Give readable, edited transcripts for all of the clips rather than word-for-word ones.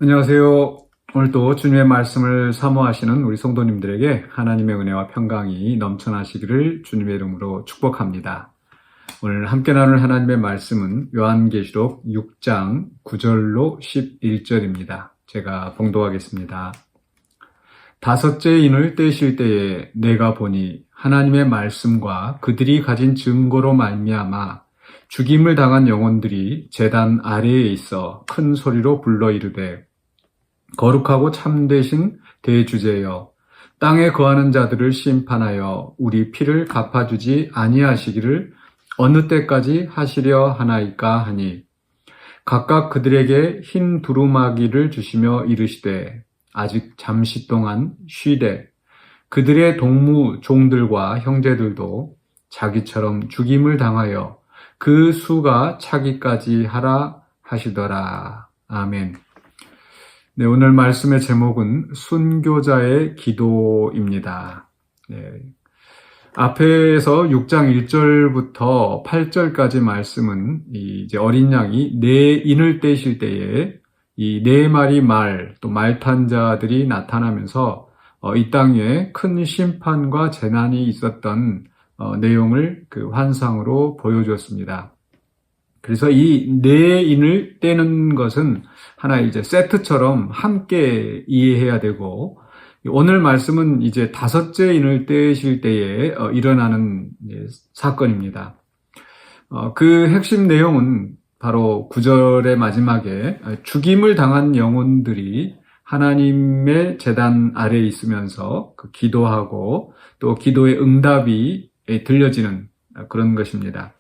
안녕하세요. 오늘도 주님의 말씀을 사모하시는 우리 성도님들에게 하나님의 은혜와 평강이 넘쳐나시기를 주님의 이름으로 축복합니다. 오늘 함께 나눌 하나님의 말씀은 요한계시록 6장 9절로 11절입니다. 제가 봉독하겠습니다. 다섯째 인을 떼실 때에 내가 보니 하나님의 말씀과 그들이 가진 증거로 말미암아 죽임을 당한 영혼들이 제단 아래에 있어 큰 소리로 불러 이르되 거룩하고 참되신 대주제여 땅에 거하는 자들을 심판하여 우리 피를 갚아주지 아니하시기를 어느 때까지 하시려 하나이까 하니 각각 그들에게 흰 두루마기를 주시며 이르시되 아직 잠시 동안 쉬되 그들의 동무 종들과 형제들도 자기처럼 죽임을 당하여 그 수가 차기까지 하라 하시더라. 아멘. 네, 오늘 말씀의 제목은 순교자의 기도입니다. 네, 앞에서 6장 1절부터 8절까지 말씀은 이제 어린 양이 네 인을 떼실 때에 이 네 마리 말, 또 말탄 자들이 나타나면서 이 땅에 큰 심판과 재난이 있었던 내용을 그 환상으로 보여주었습니다. 그래서 이 네 인을 떼는 것은 하나의 이제 세트처럼 함께 이해해야 되고, 오늘 말씀은 이제 다섯째 인을 떼실 때에 일어나는 사건입니다. 그 핵심 내용은 바로 9절의 마지막에 죽임을 당한 영혼들이 하나님의 제단 아래에 있으면서 기도하고 또 기도의 응답이 들려지는 그런 것입니다.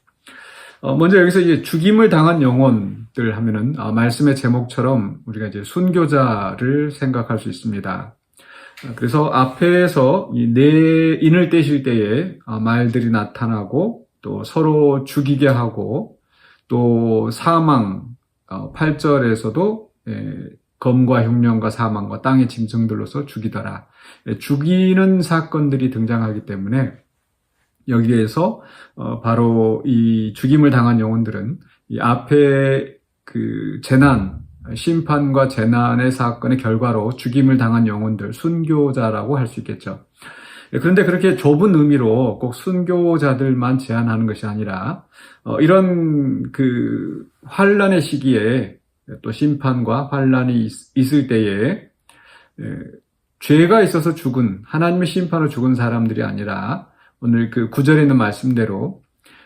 먼저 여기서 이제 죽임을 당한 영혼들 하면은 말씀의 제목처럼 우리가 이제 순교자를 생각할 수 있습니다. 그래서 앞에서 이 네 인을 떼실 때에 말들이 나타나고 또 서로 죽이게 하고 또 사망 8절에서도 검과 흉년과 사망과 땅의 짐승들로서 죽이더라. 죽이는 사건들이 등장하기 때문에 여기에서 바로 이 죽임을 당한 영혼들은 이 앞에 그 재난, 심판과 재난의 사건의 결과로 죽임을 당한 영혼들, 순교자라고 할 수 있겠죠. 그런데 그렇게 좁은 의미로 꼭 순교자들만 제한하는 것이 아니라 이런 그 환난의 시기에 또 심판과 환난이 있을 때에 죄가 있어서 죽은, 하나님의 심판으로 죽은 사람들이 아니라 오늘 그 9절에 있는 말씀대로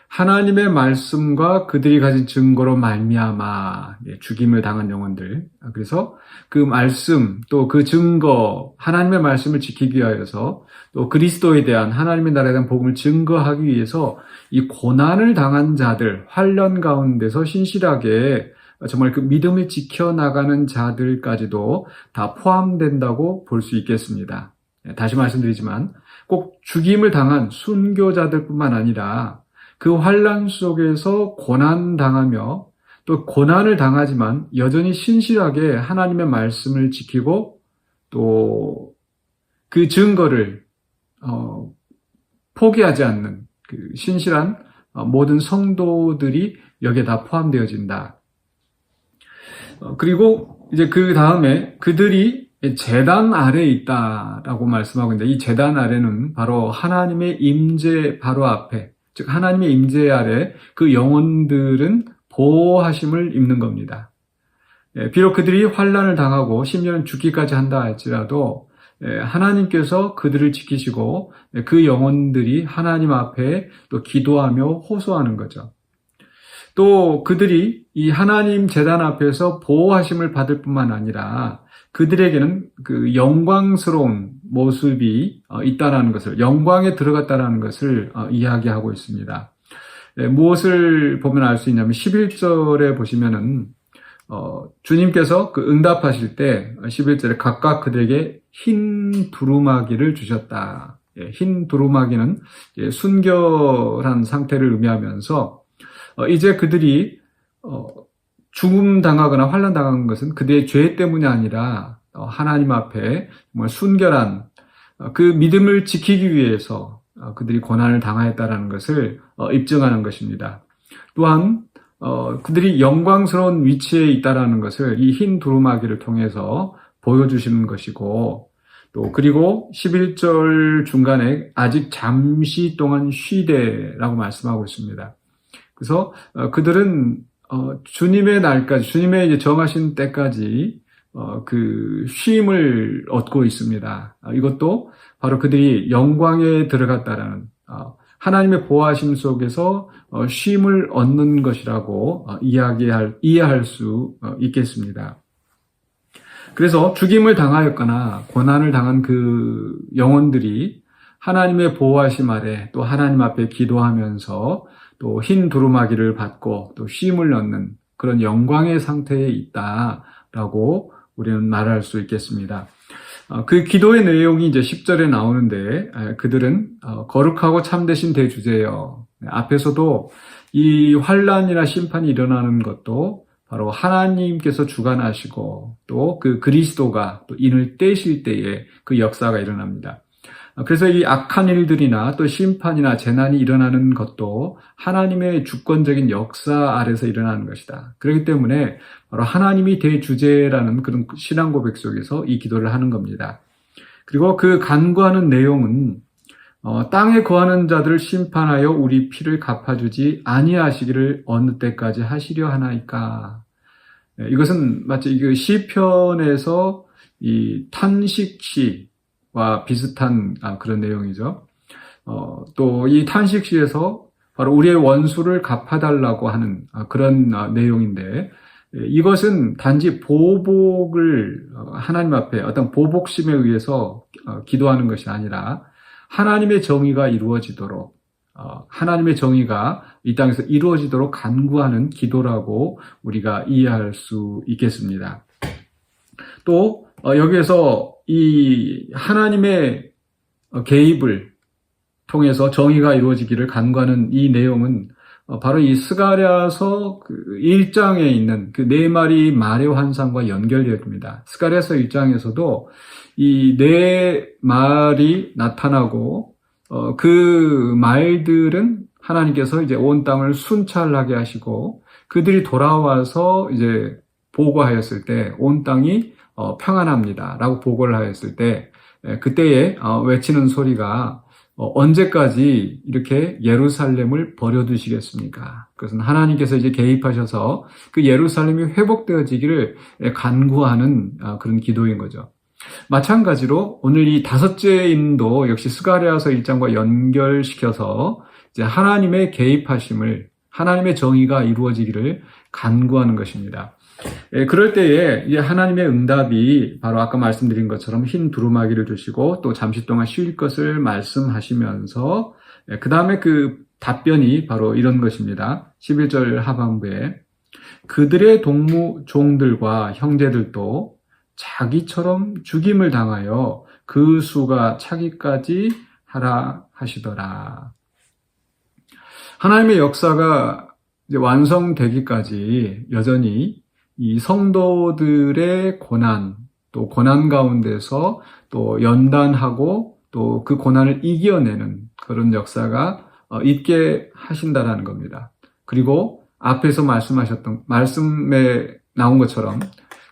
하나님의 말씀과 그들이 가진 증거로 말미암아 죽임을 당한 영혼들, 그래서 그 말씀 또 그 증거, 하나님의 말씀을 지키기 위하여서 또 그리스도에 대한, 하나님의 나라에 대한 복음을 증거하기 위해서 이 고난을 당한 자들, 환난 가운데서 신실하게 정말 그 믿음을 지켜나가는 자들까지도 다 포함된다고 볼 수 있겠습니다. 다시 말씀드리지만 꼭 죽임을 당한 순교자들뿐만 아니라 그 환난 속에서 고난당하며 또 고난을 당하지만 여전히 신실하게 하나님의 말씀을 지키고 또 그 증거를 포기하지 않는 그 신실한 모든 성도들이 여기에 다 포함되어진다. 그리고 이제 그 다음에 그들이 제단 아래에 있다라고 말씀하고 있는데, 이 제단 아래는 바로 하나님의 임재 바로 앞에, 즉 하나님의 임재 아래 그 영혼들은 보호하심을 입는 겁니다. 비록 그들이 환난을 당하고 심지어는 죽기까지 한다 할지라도 하나님께서 그들을 지키시고 그 영혼들이 하나님 앞에 또 기도하며 호소하는 거죠. 또 그들이 이 하나님 제단 앞에서 보호하심을 받을 뿐만 아니라 그들에게는 그 영광스러운 모습이 있다라는 것을, 영광에 들어갔다라는 것을 이야기하고 있습니다. 무엇을 보면 알 수 있냐면 11절에 보시면은 주님께서 그 응답하실 때 11절에 각각 그들에게 흰 두루마기를 주셨다. 흰 두루마기는 순결한 상태를 의미하면서 이제 그들이 죽음 당하거나 환난 당한 것은 그들의 죄 때문이 아니라 하나님 앞에 정말 순결한 그 믿음을 지키기 위해서 그들이 고난을 당하였다라는 것을 입증하는 것입니다. 또한 그들이 영광스러운 위치에 있다라는 것을 이 흰 두루마기를 통해서 보여주시는 것이고, 또 그리고 11절 중간에 아직 잠시 동안 쉬되라고 말씀하고 있습니다. 그래서 그들은 주님의 날까지, 주님의 이제 정하신 때까지 그 쉼을 얻고 있습니다. 이것도 바로 그들이 영광에 들어갔다라는 하나님의 보호하심 속에서 쉼을 얻는 것이라고 이해할 수 있겠습니다. 그래서 죽임을 당하였거나 고난을 당한 그 영혼들이 하나님의 보호하심 아래 또 하나님 앞에 기도하면서 또 흰 두루마기를 받고 또 쉼을 얻는 그런 영광의 상태에 있다라고 우리는 말할 수 있겠습니다. 그 기도의 내용이 이제 10절에 나오는데, 그들은 거룩하고 참되신 대주제여. 앞에서도 이 환란이나 심판이 일어나는 것도 바로 하나님께서 주관하시고 또 그 그리스도가 또 인을 떼실 때에 그 역사가 일어납니다. 그래서 이 악한 일들이나 또 심판이나 재난이 일어나는 것도 하나님의 주권적인 역사 아래서 일어나는 것이다. 그렇기 때문에 바로 하나님이 대주제라는 그런 신앙 고백 속에서 이 기도를 하는 겁니다. 그리고 그 간구하는 내용은 땅에 거하는 자들을 심판하여 우리 피를 갚아주지 아니하시기를 어느 때까지 하시려 하나이까. 이것은 마치 그 시편에서 이 탄식시와 비슷한 그런 내용이죠. 또 이 탄식시에서 바로 우리의 원수를 갚아달라고 하는 그런 내용인데, 이것은 단지 보복을 하나님 앞에 어떤 보복심에 의해서 기도하는 것이 아니라 하나님의 정의가 이루어지도록, 하나님의 정의가 이 땅에서 이루어지도록 간구하는 기도라고 우리가 이해할 수 있겠습니다. 또 여기에서 이 하나님의 개입을 통해서 정의가 이루어지기를 간구하는 이 내용은 바로 이 스가랴서 1장에 있는 그 네 마리 마려 환상과 연결됩니다. 스가랴서 1장에서도 이 네 말이 나타나고 그 말들은 하나님께서 이제 온 땅을 순찰하게 하시고 그들이 돌아와서 이제 보고하였을 때 온 땅이 평안합니다라고 보고를 하였을 때 그때에 외치는 소리가 언제까지 이렇게 예루살렘을 버려두시겠습니까? 그것은 하나님께서 이제 개입하셔서 그 예루살렘이 회복되어지기를 간구하는 그런 기도인 거죠. 마찬가지로 오늘 이 다섯째 인도 역시 스가랴서 1장과 연결시켜서 이제 하나님의 개입하심을, 하나님의 정의가 이루어지기를 간구하는 것입니다. 그럴 때에 이제 하나님의 응답이 바로 아까 말씀드린 것처럼 흰 두루마기를 주시고 또 잠시 동안 쉴 것을 말씀하시면서 그 다음에 그 답변이 바로 이런 것입니다. 11절 하반부에 그들의 종들과 형제들도 자기처럼 죽임을 당하여 그 수가 차기까지 하라 하시더라. 하나님의 역사가 이제 완성되기까지 여전히 이 성도들의 고난, 또 고난 가운데서 또 연단하고 또 그 고난을 이겨내는 그런 역사가 있게 하신다라는 겁니다. 그리고 앞에서 말씀에 나온 것처럼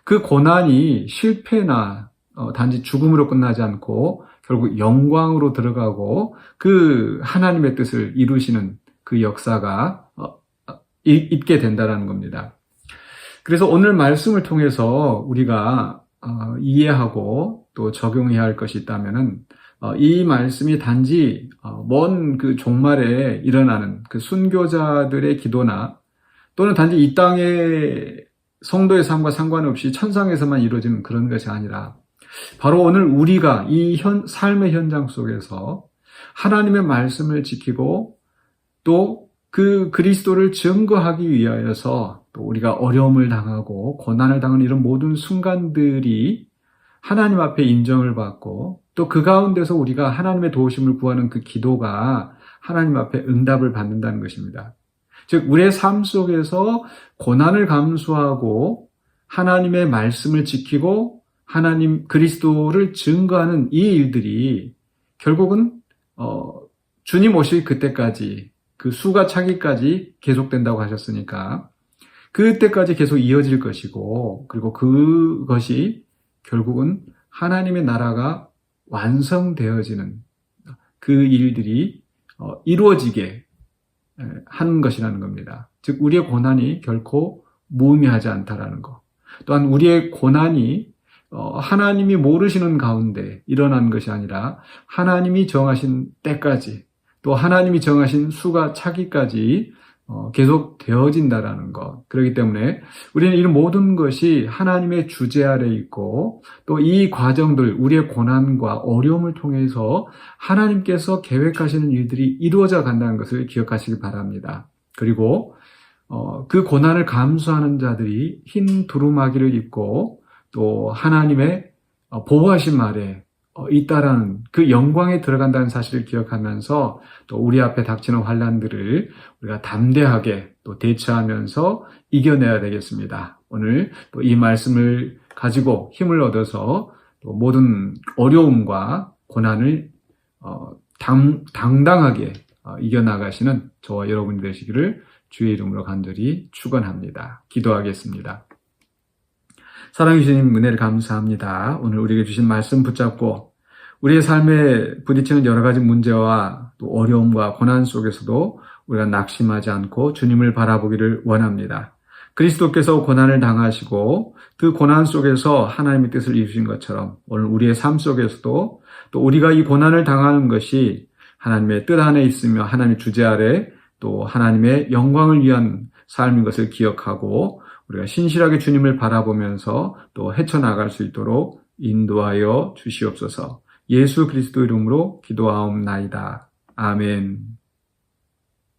그 고난이 실패나 단지 죽음으로 끝나지 않고 결국 영광으로 들어가고 그 하나님의 뜻을 이루시는 그 역사가 있게 된다라는 겁니다. 그래서 오늘 말씀을 통해서 우리가 이해하고 또 적용해야 할 것이 있다면은 이 말씀이 단지 먼 그 종말에 일어나는 그 순교자들의 기도나 또는 단지 이 땅의 성도의 삶과 상관없이 천상에서만 이루어지는 그런 것이 아니라 바로 오늘 우리가 이 삶의 현장 속에서 하나님의 말씀을 지키고 또 그 그리스도를 증거하기 위하여서 또 우리가 어려움을 당하고 고난을 당하는 이런 모든 순간들이 하나님 앞에 인정을 받고 또 그 가운데서 우리가 하나님의 도우심을 구하는 그 기도가 하나님 앞에 응답을 받는다는 것입니다. 즉 우리의 삶 속에서 고난을 감수하고 하나님의 말씀을 지키고 하나님 그리스도를 증거하는 이 일들이 결국은 주님 오실 그때까지 그 수가 차기까지 계속된다고 하셨으니까 그때까지 계속 이어질 것이고, 그리고 그것이 결국은 하나님의 나라가 완성되어지는 그 일들이 이루어지게 하는 것이라는 겁니다. 즉 우리의 고난이 결코 무의미하지 않다라는 것. 또한 우리의 고난이 하나님이 모르시는 가운데 일어난 것이 아니라 하나님이 정하신 때까지, 또 하나님이 정하신 수가 차기까지 계속 되어진다라는 것. 그렇기 때문에 우리는 이 모든 것이 하나님의 주재 아래 있고, 또 이 과정들, 우리의 고난과 어려움을 통해서 하나님께서 계획하시는 일들이 이루어져 간다는 것을 기억하시기 바랍니다. 그리고 그 고난을 감수하는 자들이 흰 두루마기를 입고 또 하나님의 보호하심 아래 있다라는 그 영광에 들어간다는 사실을 기억하면서 또 우리 앞에 닥치는 환난들을 우리가 담대하게 또 대처하면서 이겨내야 되겠습니다. 오늘 또 이 말씀을 가지고 힘을 얻어서 또 모든 어려움과 고난을 당당하게 이겨나가시는 저와 여러분이 되시기를 주의 이름으로 간절히 축원합니다. 기도하겠습니다. 사랑해 주신 은혜를 감사합니다. 오늘 우리에게 주신 말씀 붙잡고 우리의 삶에 부딪히는 여러 가지 문제와 또 어려움과 고난 속에서도 우리가 낙심하지 않고 주님을 바라보기를 원합니다. 그리스도께서 고난을 당하시고 그 고난 속에서 하나님의 뜻을 이루신 것처럼 오늘 우리의 삶 속에서도 또 우리가 이 고난을 당하는 것이 하나님의 뜻 안에 있으며 하나님의 주재 아래 또 하나님의 영광을 위한 삶인 것을 기억하고 우리가 신실하게 주님을 바라보면서 또 헤쳐나갈 수 있도록 인도하여 주시옵소서. 예수 그리스도 이름으로 기도하옵나이다. 아멘.